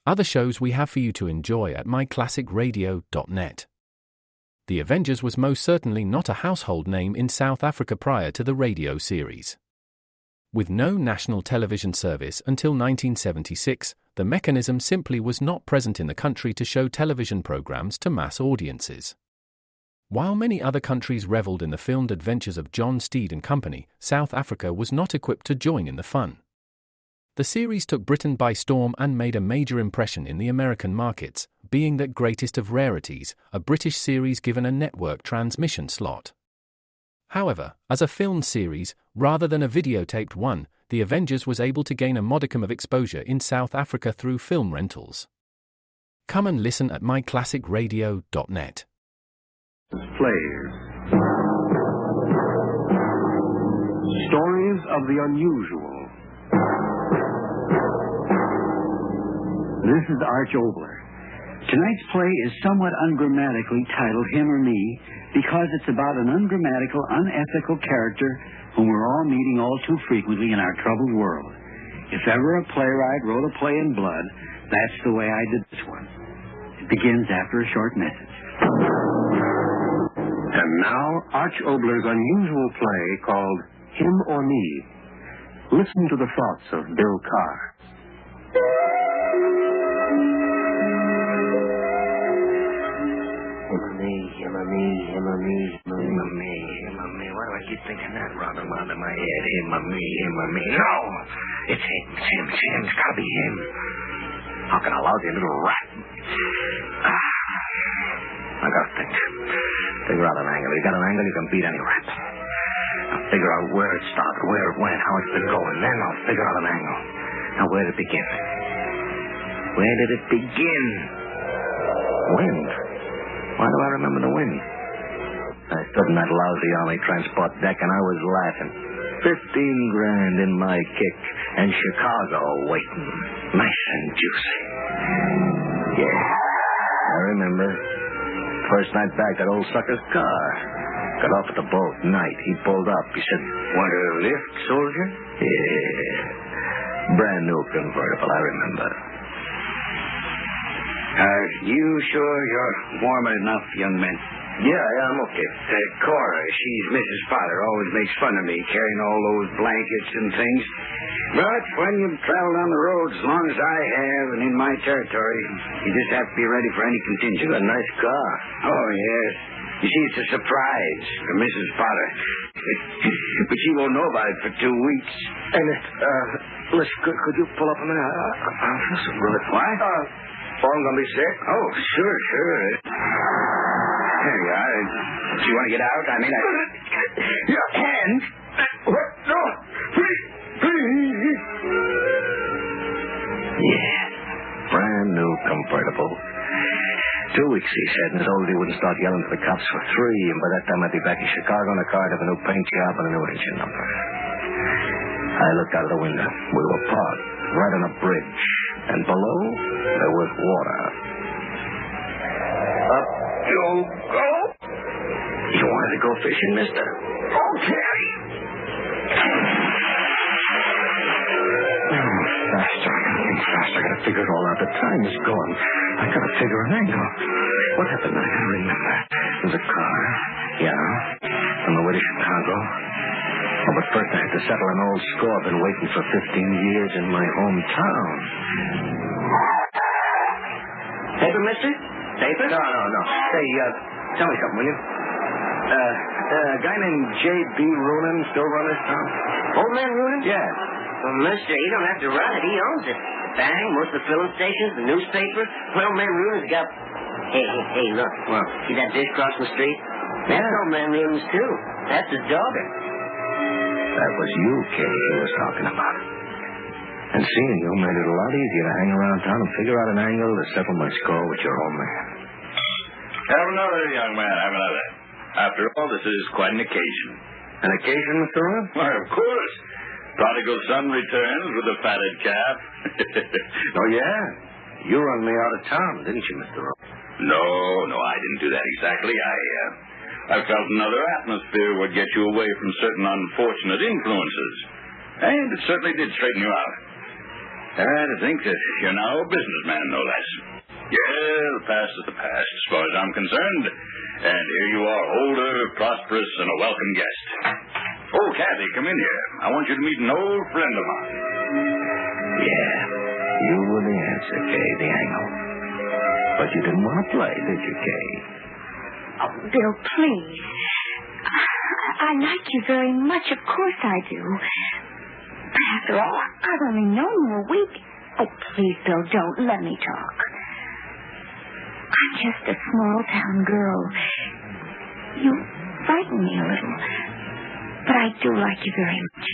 Other shows we have for you to enjoy at myclassicradio.net. The Avengers was most certainly not a household name in South Africa prior to the radio series. With no national television service until 1976, the mechanism simply was not present in the country to show television programs to mass audiences. While many other countries reveled in the filmed adventures of John Steed and company, South Africa was not equipped to join in the fun. The series took Britain by storm and made a major impression in the American markets, being that greatest of rarities, a British series given a network transmission slot. However, as a filmed series, rather than a videotaped one, The Avengers was able to gain a modicum of exposure in South Africa through film rentals. Come and listen at myclassicradio.net. Plays. Stories of the unusual. This is Arch Obler. Tonight's play is somewhat ungrammatically titled Him or Me because it's about an ungrammatical, unethical character whom we're all meeting all too frequently in our troubled world. If ever a playwright wrote a play in blood, that's the way I did this one. It begins after a short message. And now, Arch Obler's unusual play called Him or Me. Listen to the thoughts of Bill Carr. Him or me, him or me, him or me, him or me, him or me. Why do I keep thinking that round and round in my head? Him or me, him or me. No! It's him, it's him, it's him. It's gotta be him. How can a lousy little rat? I gotta think. Figure out an angle. You got an angle, you can beat any rat. I'll figure out where it started, where it went, how it's been going. Then I'll figure out an angle. Now, where did it begin? Where did it begin? Wind. Why do I remember the wind? I stood in that lousy Army transport deck and I was laughing. 15 grand in my kick and Chicago waiting. Nice and juicy. Yeah, I remember. First night back, that old sucker's car. Got off at the boat. Night, he pulled up. He said, "Want a lift, soldier?" Yeah. Brand new convertible, I remember. You sure you're warm enough, young man? Yeah, I'm okay. Cora, she's Mrs. Potter, always makes fun of me carrying all those blankets and things. But when you travel down the road as long as I have and in my territory, you just have to be ready for any contingency. You got a nice car. Oh, yes. You see, it's a surprise for Mrs. Potter. But she won't know about it for 2 weeks. And, listen, could you pull up a minute? I feel so good. What? I'm going to be sick? Oh, sure. There you are. Do you want to get out? I mean, Your hand? What? No. Please. Yeah. Brand new convertible. 2 weeks, he said, and told he wouldn't start yelling to the cops for 3, and by that time I'd be back in Chicago in a car to have a new paint job and a new engine number. I looked out of the window. We were parked right on a bridge, and below there was water. Up you go. You wanted to go fishing, mister? Okay. Faster. I gotta figure it all out. The time is gone. I gotta figure an angle. What happened? I remember. There's a car. Yeah. On the way to Chicago. Oh, but first I had to settle an old score I've been waiting for 15 years in my hometown. Paper, mister? Paper? No. Say, tell me something, will you? A guy named J.B. Roonan still run this town? Old man Roonan? Yeah. Well, mister, he don't have to run it. He owns it. The bank, most of the filling stations, the newspaper. Well, old man Roonan's got... Hey, look. What? See that dish crossing the street? That's old man Roonan's, too. That's his daughter. That was you, Kay, he was talking about. And seeing you made it a lot easier to hang around town and figure out an angle to settle my score with your old man. Have another, young man, have another. After all, this is quite an occasion. An occasion, Mr. Rowan? Why, of course. Prodigal son returns with a fatted calf. Oh, yeah? You run me out of town, didn't you, Mr. Rowan? No, I didn't do that exactly. I felt another atmosphere would get you away from certain unfortunate influences. And it certainly did straighten you out. To think that you're now a businessman, no less. Yeah, the past is the past, as far as I'm concerned. And here you are, older, prosperous, and a welcome guest. Oh, Kathy, come in here. I want you to meet an old friend of mine. Yeah, you were the answer, Kay, the angle. But you didn't want to play, did you, Kay? Oh, Bill, please. I like you very much. Of course I do. But after all, I've only known you a week. Oh, please, Bill, don't. Let me talk. I'm just a small-town girl. You frighten me a little. But I do like you very much.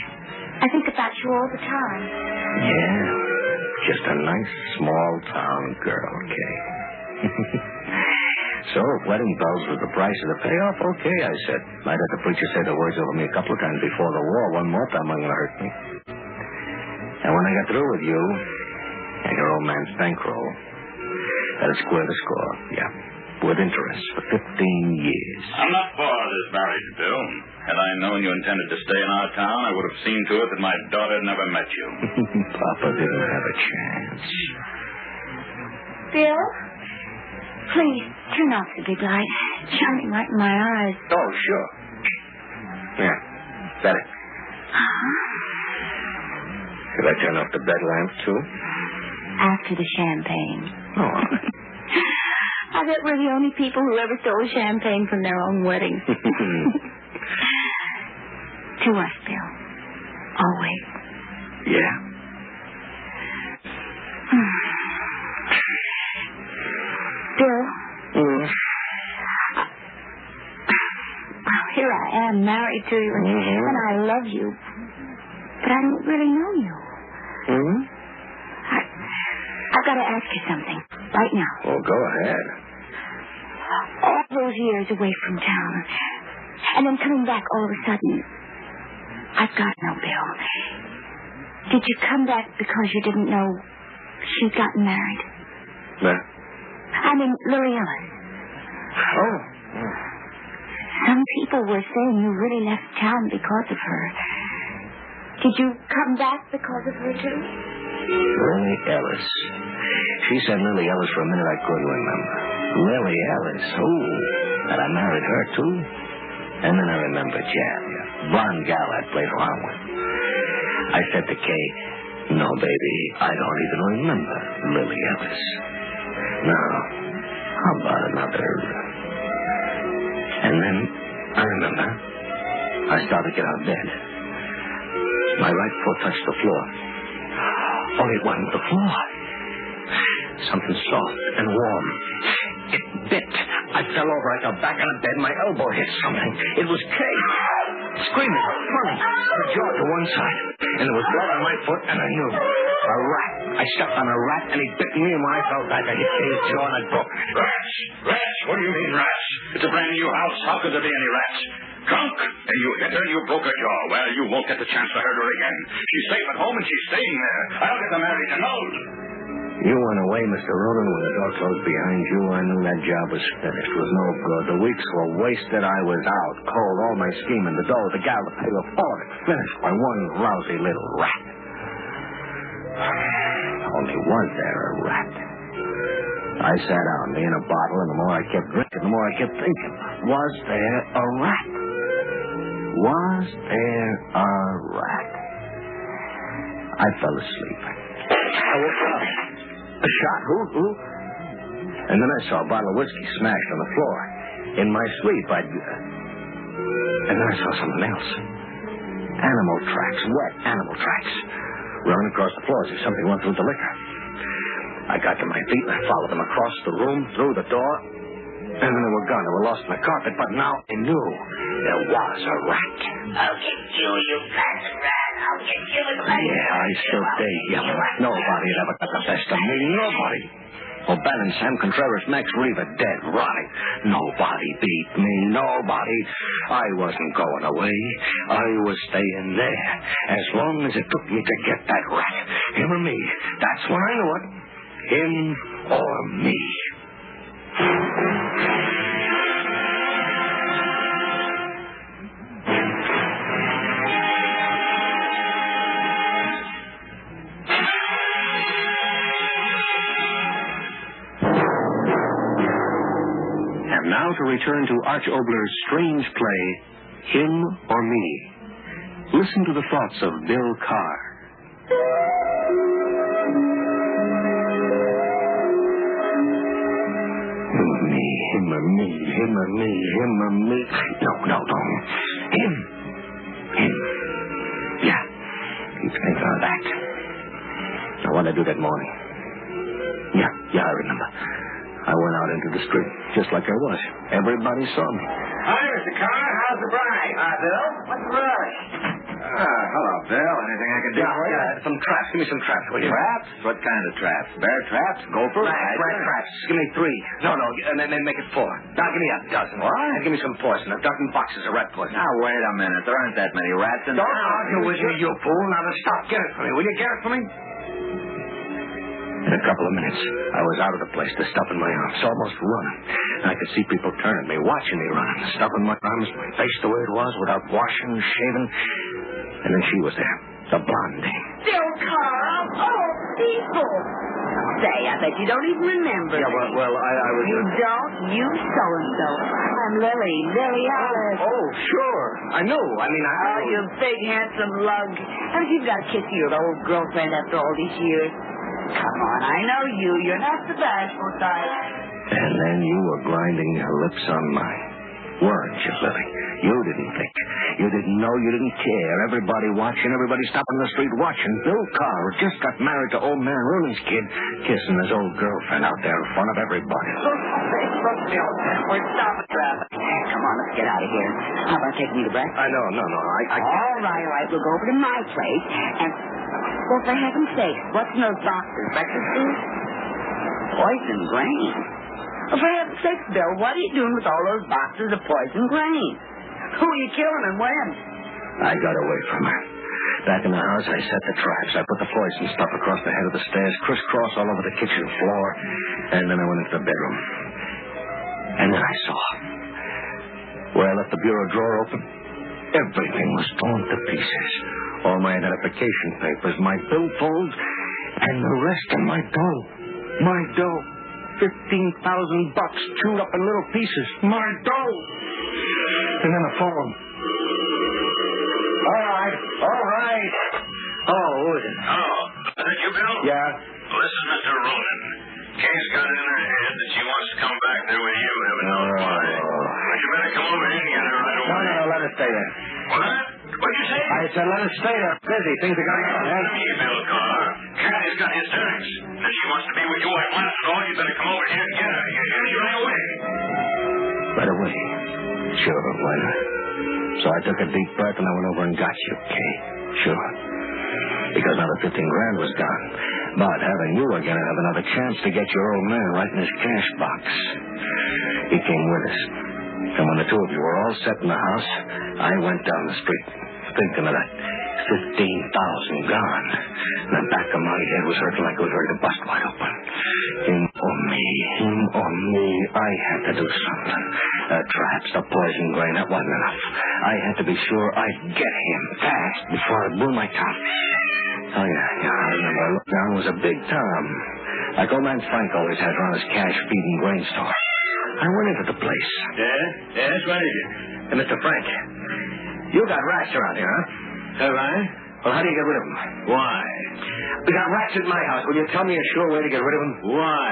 I think about you all the time. Yeah, just a nice small-town girl, Kay. So, if wedding bells was the price of the payoff, okay, I said. Might have the preacher say the words over me a couple of times before the war. One more time, I'm going to hurt me. And when I got through with you and your old man's bankroll, that'll square the score, yeah. With interest for 15 years. I'm not for this marriage, Bill. Had I known you intended to stay in our town, I would have seen to it that my daughter never met you. Papa didn't have a chance. Bill, please, turn off the big light. It's shining right in my eyes. Oh, sure. Yeah, better. Could I turn off the bed lamp, too? After the champagne. Oh, all right. I bet we're the only people who ever stole champagne from their own weddings. To us, Bill. Always. Yeah. Bill. Here I am, married to you, and I love you. But I don't really know you. I've got to ask you something right now. Well, go ahead. All those years away from town, and then coming back all of a sudden, I've got to know, Bill. Did you come back because you didn't know she'd gotten married? What? I mean, Lily Ellis. Oh. Some people were saying you really left town because of her. Did you come back because of her, too? Lily Ellis. She said Lily Ellis for a minute I couldn't remember. Lily Ellis. Oh, and I married her, too. And then I remembered Jan, blonde gal I played around with. I said to Kay, no, baby, I don't even remember Lily Ellis. Now, how about another? And then I remember I started to get out of bed. My right foot touched the floor. Oh, it wasn't the floor. Something soft and warm. It bit. I fell over. I got back out of bed. My elbow hit something. It was Kay. Screaming. Funny. Her jaw to one side. And there was blood on my foot, and I knew. A rat. I stepped on a rat, and he bit me, and when I fell back, I hit Kay's jaw, and I broke it. Rats? Rats? What do you mean, rats? It's a brand new house. How could there be any rats? Drunk, and you hit her and you broke her jaw. Well, you won't get the chance to hurt her again. She's safe at home, and she's staying there. I'll get them married and old. You went away, Mr. Roden, when the door closed behind you. I knew that job was finished. It was no good. The weeks were wasted. I was out, cold. All my scheming, the dough, the gal, the pay, all of it finished by one lousy little rat. Only was there a rat. I sat down, me and a bottle, and the more I kept drinking, the more I kept thinking, was there a rat? Was there a rat? I fell asleep. I woke up. A shot? Who? And then I saw a bottle of whiskey smashed on the floor. In my sleep, and then I saw something else. Animal tracks, wet animal tracks, running across the floor as if something went through the liquor. I got to my feet and I followed them across the room, through the door, and then they were gone. They were lost in the carpet, but now I knew there was a rat. I'll get you, you bastard rat. I'll get you. Yeah, I still stay yelling. Nobody had ever got the best of me. Nobody. O'Bannon, Sam Contreras, Max Reaver, dead, rotting. Nobody beat me. Nobody. I wasn't going away. I was staying there. As long as it took me to get that rat. Him or me. That's when I knew it. Him or me. Now to return to Arch Oboler's strange play, Him or Me. Listen to the thoughts of Bill Carr. Him or me, him or me, him or me. No. Him. Yeah. Keep thinking of that. Now, what did I do that morning? Yeah, I remember. I went out into the street, just like I was. Everybody saw me. Hi, Mr. Carr. How's the bride? Hi, Bill. What's the rush? Hello, Bill. Anything I can do for you? Yeah, some traps. Give me some traps, will you? Traps? What kind of traps? Bear traps? Gopher? Rat traps. Give me 3. No, make it 4. Now give me a dozen. What? And give me some poison. A dozen boxes of rat poison. Now, wait a minute. There aren't that many rats in Don't argue with me, you fool. Now, stop. Get it for me. Will you get it for me? In a couple of minutes, I was out of the place, the stuff in my arms, almost running. I could see people turning at me, watching me running, the stuff in my arms, my face the way it was, without washing, shaving. And then she was there, the blonde dame. Bill Carr, of all people. Say, I bet you don't even remember. Yeah, well, I was... You don't? You so-and-so. I'm Lily Alice. Oh, sure. I knew. I mean, Oh, you big, handsome lug. Haven't you got a kiss of your old girlfriend after all these years? Come on, I know you. You're not the bashful type. And then you were grinding your lips on mine. Weren't you, Lily? You didn't think. You didn't know. You didn't care. Everybody watching. Everybody stopping in the street watching. Bill Carr, who just got married to old man Rooney's kid, kissing his old girlfriend out there in front of everybody. Look, Bill, we're stopping traffic. Come on, let's get out of here. How about taking me to breakfast? No. I can't. All right. We'll go over to my place and... Well, for heaven's sake, what's in those boxes? Breakfast food? Poison grain. Well, for heaven's sake, Bill, what are you doing with all those boxes of poison grain? Who are you killing and when? I got away from her. Back in the house, I set the traps. I put the poison stuff across the head of the stairs, crisscross all over the kitchen floor, and then I went into the bedroom. And then I saw. Where I left the bureau drawer open, everything was torn to pieces. All my identification papers, my billfolds, and the rest of my dough. My dough. $15,000 chewed up in little pieces. My dough. And then a phone. All right. Oh, who is it? Oh, is that you, Bill? Yeah. Well, this is Mr. Ronan. Kay's got it in her head that she wants to come back there with you, heaven knows why. But you better come over here and get her right away. No, let her stay there. What? What'd you say? I said let her stay there. Busy. Things are going on. Hey, Bill Carr. Kathy's got hysterics. If she wants to be with you, I want it all. You better come over here and get her. You hear me? Right away. Right away. Sure, why not? So I took a deep breath and I went over and got you, Kay. Sure. Because now the $15,000 was gone. But having you again, I have another chance to get your old man right in his cash box. He came with us. And when the two of you were all set in the house, I went down the street, thinking of that $15,000 gone. And the back of my head was hurting like it was ready to bust wide open. Him or me, I had to do something. The traps, the poison grain, that wasn't enough. I had to be sure I'd get him fast before I blew my top. Oh, yeah, I remember. Lookdown was a big Tom. Like old man Frank always had around his cash-feeding grain store. I went into the place. Yes, what is it? Hey, Mr. Frank, you got rats around here, huh? Have I? Well, how do you get rid of them? Why? We got rats at my house. Will you tell me a sure way to get rid of them? Why?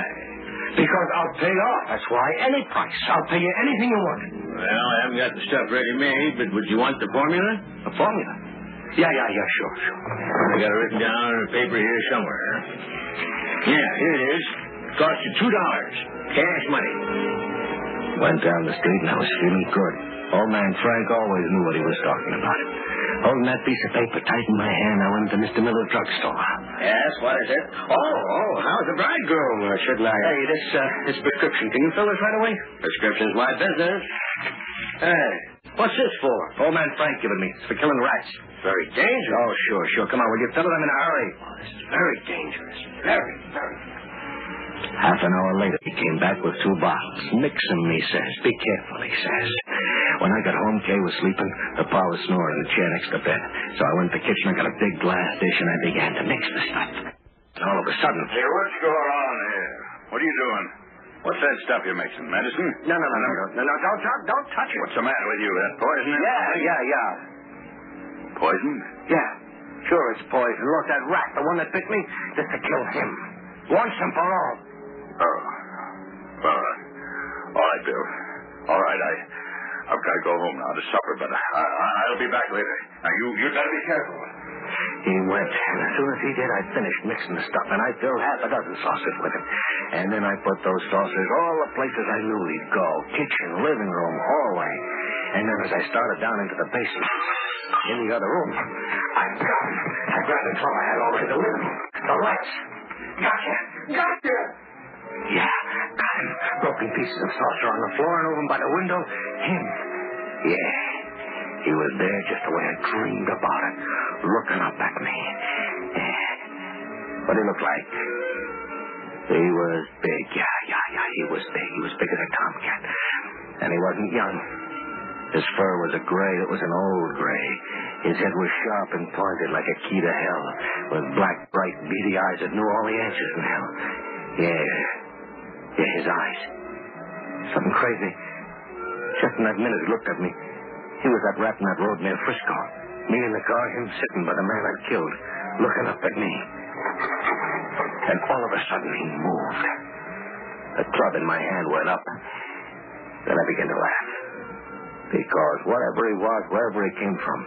Because I'll pay off. That's why. Any price. I'll pay you anything you want. Well, I haven't got the stuff ready-made, but would you want the formula? A formula? Yeah, sure. I got it written down on a paper here somewhere. Yeah, here it is. Cost you $2. Cash money. Went down the street and I was feeling good. Old man Frank always knew what he was talking about. Holding that piece of paper tight in my hand, I went to Mr. Miller's drugstore. Yes, what is it? Oh, how's the bridegroom? Shouldn't I... Hey, this prescription, can you fill this right away? Prescription's my business. Hey, what's this for? Old man Frank giving me. It's for killing rats. Very dangerous. Oh, sure. Come on, will you fill it? I'm in a hurry. Oh, this is very dangerous. Very. Half an hour later, he came back with 2 bottles. Mix them, he says. Be careful, he says. When I got home, Kay was sleeping. The pa was snoring in the chair next to bed. So I went to the kitchen, I got a big glass dish, and I began to mix the stuff. And all of a sudden... Hey, what's going on here? What are you doing? What's that stuff you're mixing? Medicine? No, don't touch it. What's the matter with you? That poison? Yeah. Poison? Yeah, sure it's poison. Look, that rat, the one that bit me, just to kill him. Once and for all. Oh. Well, all right, Bill. All right, I've got to go home now to supper, but I'll be back later. Now, you got to be careful. He went, and as soon as he did, I finished mixing the stuff, and I filled half a dozen saucers with it. And then I put those saucers all the places I knew he'd go. Kitchen, living room, hallway. And then as I started down into the basement, in the other room, I grabbed the drum I had over to the living room. The lights. Gotcha! Yeah, got him. Broken pieces of saucer on the floor, and over by the window, him. Yeah, he was there just the way I dreamed about it, looking up at me. Yeah. What did he look like? He was big. Yeah, he was big. He was big as a tomcat. And he wasn't young. His fur was a gray. It was an old gray. His head was sharp and pointed like a key to hell, with black, bright, beady eyes that knew all the answers in hell. Yeah, his eyes. Something crazy. Just in that minute he looked at me. He was that rat in that road near Frisco. Me in the car, him sitting by the man I'd killed, looking up at me. And all of a sudden he moved. The club in my hand went up. Then I began to laugh. Because whatever he was, wherever he came from,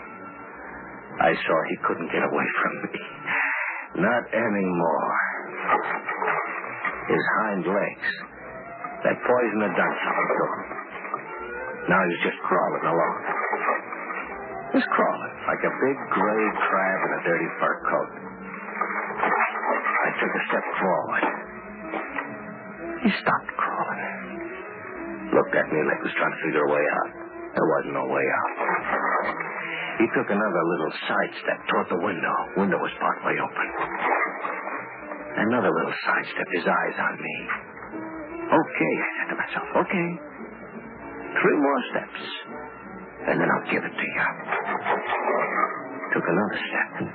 I saw he couldn't get away from me. Not anymore. His hind legs. That poison had done something to him. Now he's just crawling along. Just crawling, like a big gray crab in a dirty fur coat. I took a step forward. He stopped crawling. Looked at me like he was trying to figure a way out. There wasn't no way out. He took another little sidestep toward the window. Window was partway open. Another little sidestep, his eyes on me. Okay, I said to myself, okay. 3 more steps, and then I'll give it to you. Took another step.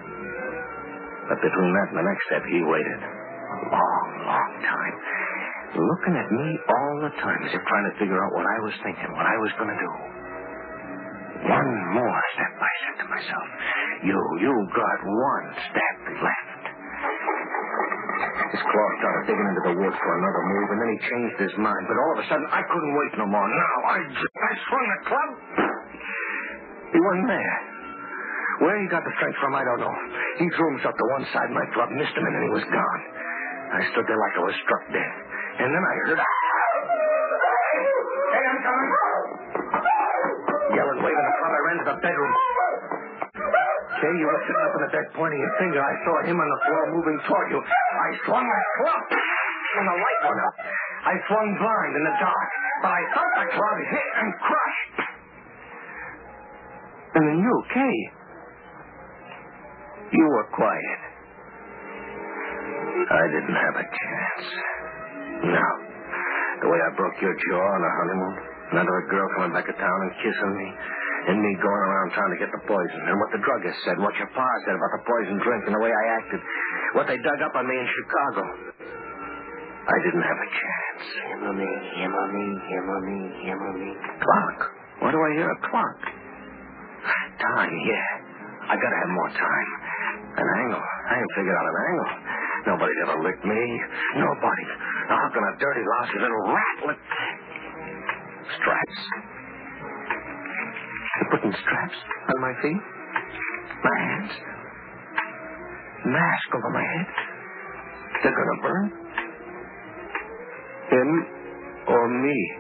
But between that and the next step, he waited. A long, long time. Looking at me all the time, as if trying to figure out what I was thinking, what I was going to do. 1 more step, I said to myself. You got 1 step left. His claw started digging into the wood for another move, and then he changed his mind. But all of a sudden, I couldn't wait no more. Now, I swung the club. He wasn't there. Where he got the strength from, I don't know. He threw himself to one side, my club missed him, and then he was gone. I stood there like I was struck dead. And then I heard... Hey, I'm coming. Yelling, waving the club, I ran to the bedroom. Kay, you were sitting up in the bed pointing your finger. I saw him on the floor moving toward you. I swung my club, and the light went up. I swung blind in the dark, but I felt the club hit and crush. And then you, Kay, you were quiet. I didn't have a chance. No. The way I broke your jaw on a honeymoon, another girl coming back to town and kissing me, and me going around trying to get the poison, and what the druggist said, what your pa said about the poison drink and the way I acted, what they dug up on me in Chicago. I didn't have a chance. Him or me. Clock? Why do I hear a clock? Time, yeah. I gotta have more time. An angle. I ain't figured out an angle. Nobody's ever licked me. Nobody. Now, how can a dirty, lousy little rat lick... Straps. They're putting straps on my feet. My hands. Mask over my head. They're gonna burn. Him or me.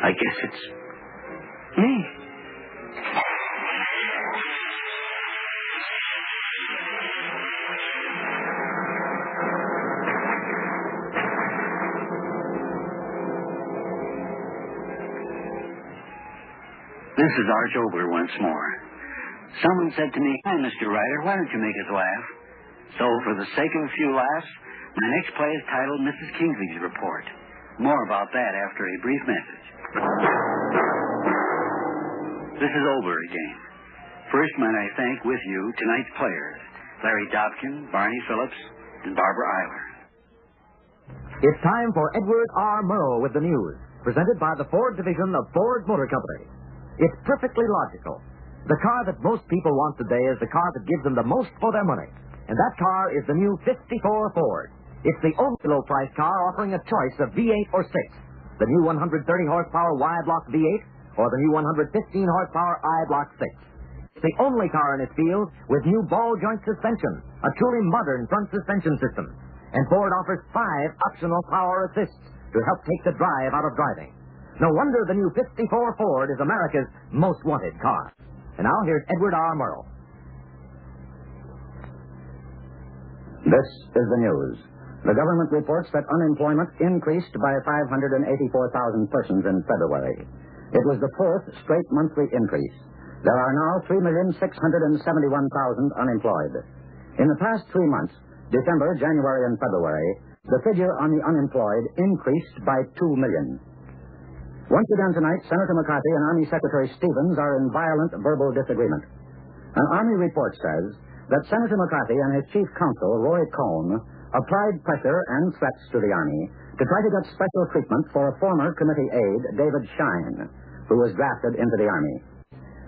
I guess it's me. This is Arch Obler once more. Someone said to me, "Hi, Mr. Writer, why don't you make us laugh?" So, for the sake of a few laughs, my next play is titled Mrs. Kingsley's Report. More about that after a brief message. This is Obler again. First, might I thank with you tonight's players, Larry Dobkin, Barney Phillips, and Barbara Eiler. It's time for Edward R. Murrow with the news, presented by the Ford division of Ford Motor Company. It's perfectly logical. The car that most people want today is the car that gives them the most for their money. And that car is the new 54 Ford. It's the only low-price car offering a choice of V8 or 6. The new 130-horsepower wide-block V8 or the new 115-horsepower I-block 6. It's the only car in its field with new ball-joint suspension, a truly modern front suspension system. And Ford offers 5 optional power assists to help take the drive out of driving. No wonder the new 54 Ford is America's most wanted car. And now here's Edward R. Murrow. This is the news. The government reports that unemployment increased by 584,000 persons in February. It was the 4th straight monthly increase. There are now 3,671,000 unemployed. In the past 3 months, December, January, and February, the figure on the unemployed increased by 2 million. Once again tonight, Senator McCarthy and Army Secretary Stevens are in violent verbal disagreement. An Army report says that Senator McCarthy and his chief counsel, Roy Cohn, applied pressure and threats to the Army to try to get special treatment for a former committee aide, David Shine, who was drafted into the Army.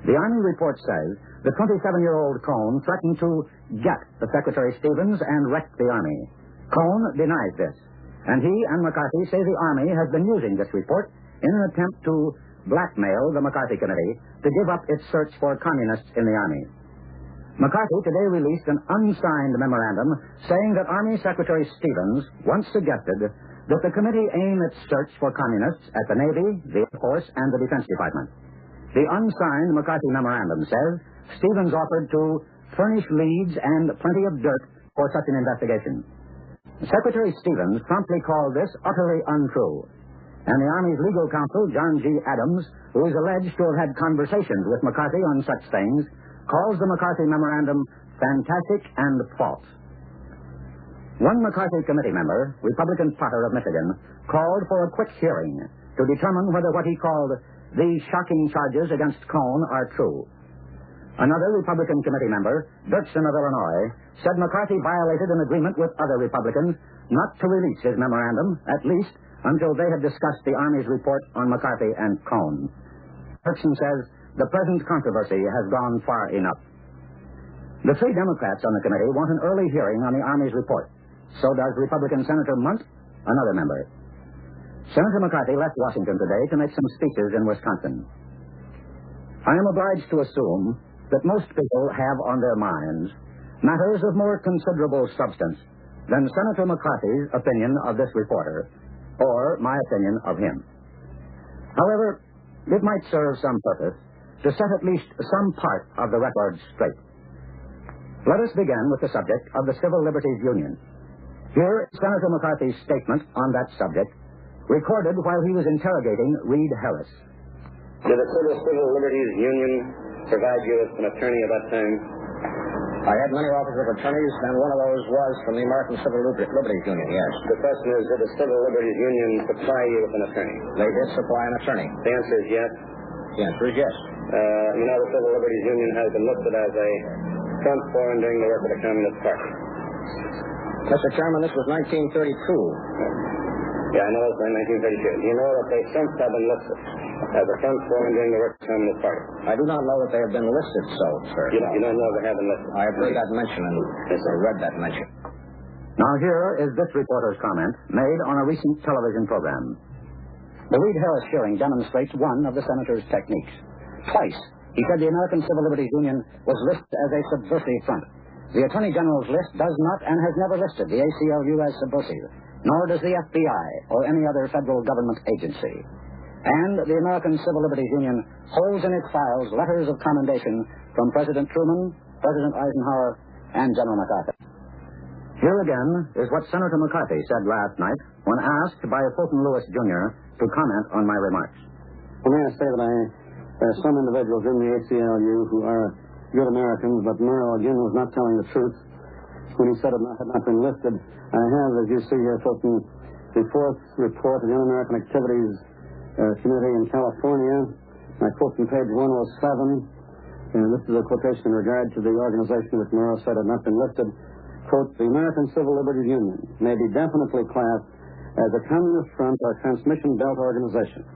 The Army report says the 27-year-old Cohn threatened to get the Secretary Stevens and wreck the Army. Cohn denies this, and he and McCarthy say the Army has been using this report in an attempt to blackmail the McCarthy Committee to give up its search for communists in the Army. McCarthy today released an unsigned memorandum saying that Army Secretary Stevens once suggested that the committee aim its search for communists at the Navy, the Air Force, and the Defense Department. The unsigned McCarthy memorandum says Stevens offered to furnish leads and plenty of dirt for such an investigation. Secretary Stevens promptly called this utterly untrue. And the Army's legal counsel, John G. Adams, who is alleged to have had conversations with McCarthy on such things, calls the McCarthy memorandum fantastic and false. One McCarthy committee member, Republican Potter of Michigan, called for a quick hearing to determine whether what he called these shocking charges against Cohn are true. Another Republican committee member, Dirksen of Illinois, said McCarthy violated an agreement with other Republicans not to release his memorandum, at least until they had discussed the Army's report on McCarthy and Cohn. Dirksen says the present controversy has gone far enough. The 3 Democrats on the committee want an early hearing on the Army's report. So does Republican Senator Munt, another member. Senator McCarthy left Washington today to make some speeches in Wisconsin. I am obliged to assume that most people have on their minds matters of more considerable substance than Senator McCarthy's opinion of this reporter or my opinion of him. However, it might serve some purpose to set at least some part of the record straight. Let us begin with the subject of the Civil Liberties Union. Here is Senator McCarthy's statement on that subject, recorded while he was interrogating Reed Harris. Did the Civil Liberties Union provide you with an attorney at that time? I had many offers of attorneys, and one of those was from the American Civil Liberties Union, yes. The question is, did the Civil Liberties Union supply you with an attorney? They did supply an attorney. The answer is yes? The answer is yes. You know, the Civil Liberties Union has been listed as a front forum during the work of the Communist Party. Mr. Chairman, this was 1932. Yeah, I know it was in 1932. You know that they since have been listed as a front forum during the work of the Communist Party. I do not know that they have been listed so, sir. You don't know they have been listed? I have heard that mention and read that mention. Now here is this reporter's comment made on a recent television program. The Reed Harris hearing demonstrates one of the senator's techniques. Twice, he said the American Civil Liberties Union was listed as a subversive front. The Attorney General's list does not and has never listed the ACLU as subversive, nor does the FBI or any other federal government agency. And the American Civil Liberties Union holds in its files letters of commendation from President Truman, President Eisenhower, and General MacArthur. Here again is what Senator McCarthy said last night when asked by Fulton Lewis, Jr. to comment on my remarks. Well, may I say that there are some individuals in the ACLU who are good Americans, but Murrow, again, was not telling the truth when he said it had not been listed. I have, as you see here, Fulton, the 4th report of the Un-American Activities Committee in California. I quote from page 107, and this is a quotation in regard to the organization which Murrow said had not been listed. Quote, the American Civil Liberties Union may be definitely classed as a communist front or transmission belt organization.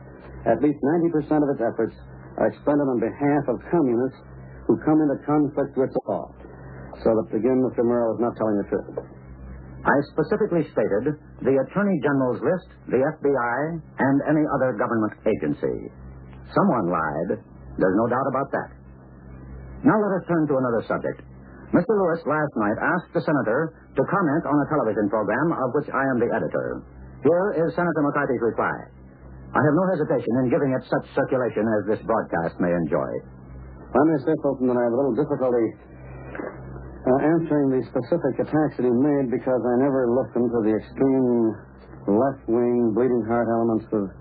At least 90% of its efforts are expended on behalf of communists who come into conflict with the law. So that, again, Mr. Murrow is not telling the truth. I specifically stated the Attorney General's list, the FBI, and any other government agency. Someone lied. There's no doubt about that. Now let us turn to another subject. Mr. Lewis last night asked the senator to comment on a television program of which I am the editor. Here is Senator McCarthy's reply. I have no hesitation in giving it such circulation as this broadcast may enjoy. I may say, Fulton, that I have a little difficulty answering the specific attacks that he made because I never listened to the extreme left-wing, bleeding heart elements of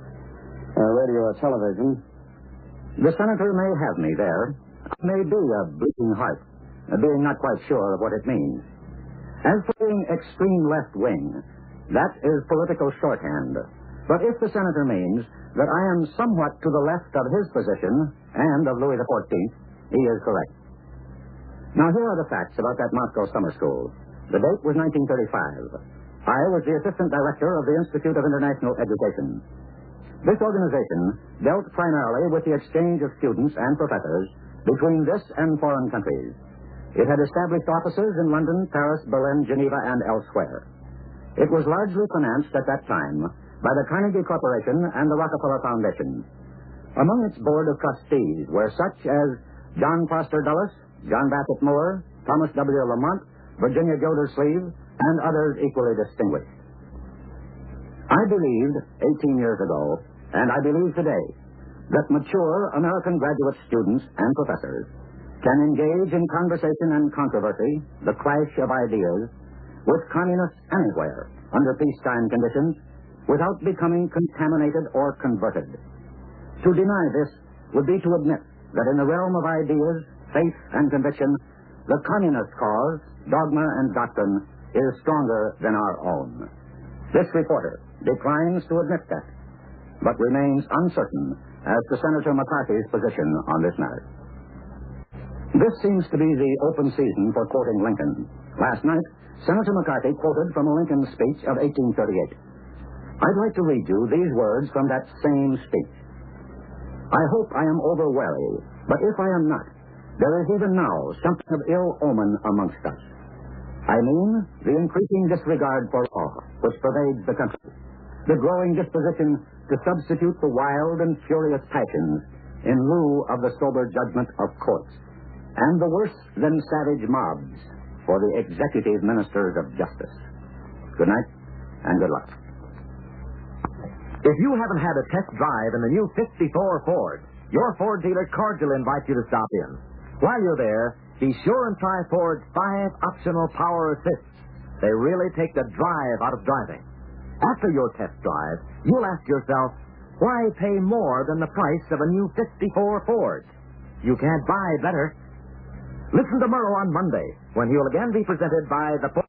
radio or television. The senator may have me there. It may be a bleeding heart, being not quite sure of what it means. As for being extreme left-wing, that is political shorthand. But if the senator means that I am somewhat to the left of his position and of Louis XIV, he is correct. Now, here are the facts about that Moscow summer school. The date was 1935. I was the assistant director of the Institute of International Education. This organization dealt primarily with the exchange of students and professors between this and foreign countries. It had established offices in London, Paris, Berlin, Geneva, and elsewhere. It was largely financed at that time by the Carnegie Corporation and the Rockefeller Foundation. Among its board of trustees were such as John Foster Dulles, John Bassett Moore, Thomas W. Lamont, Virginia Gildersleeve, and others equally distinguished. I believed 18 years ago, and I believe today, that mature American graduate students and professors can engage in conversation and controversy, the clash of ideas, with communists anywhere under peacetime conditions without becoming contaminated or converted. To deny this would be to admit that in the realm of ideas, faith, and conviction, the communist cause, dogma, and doctrine is stronger than our own. This reporter declines to admit that, but remains uncertain as to Senator McCarthy's position on this matter. This seems to be the open season for quoting Lincoln. Last night, Senator McCarthy quoted from a Lincoln speech of 1838. I'd like to read you these words from that same speech. I hope I am over wary, but if I am not, there is even now something of ill omen amongst us. I mean the increasing disregard for law which pervades the country, the growing disposition to substitute the wild and furious passions in lieu of the sober judgment of courts, and the worse than savage mobs for the executive ministers of justice. Good night, and good luck. If you haven't had a test drive in the new 54 Ford, your Ford dealer cordially invites you to stop in. While you're there, be sure and try Ford's 5 optional power assists. They really take the drive out of driving. After your test drive, you'll ask yourself, why pay more than the price of a new 54 Ford? You can't buy better. Listen to Murrow on Monday, when he'll again be presented by the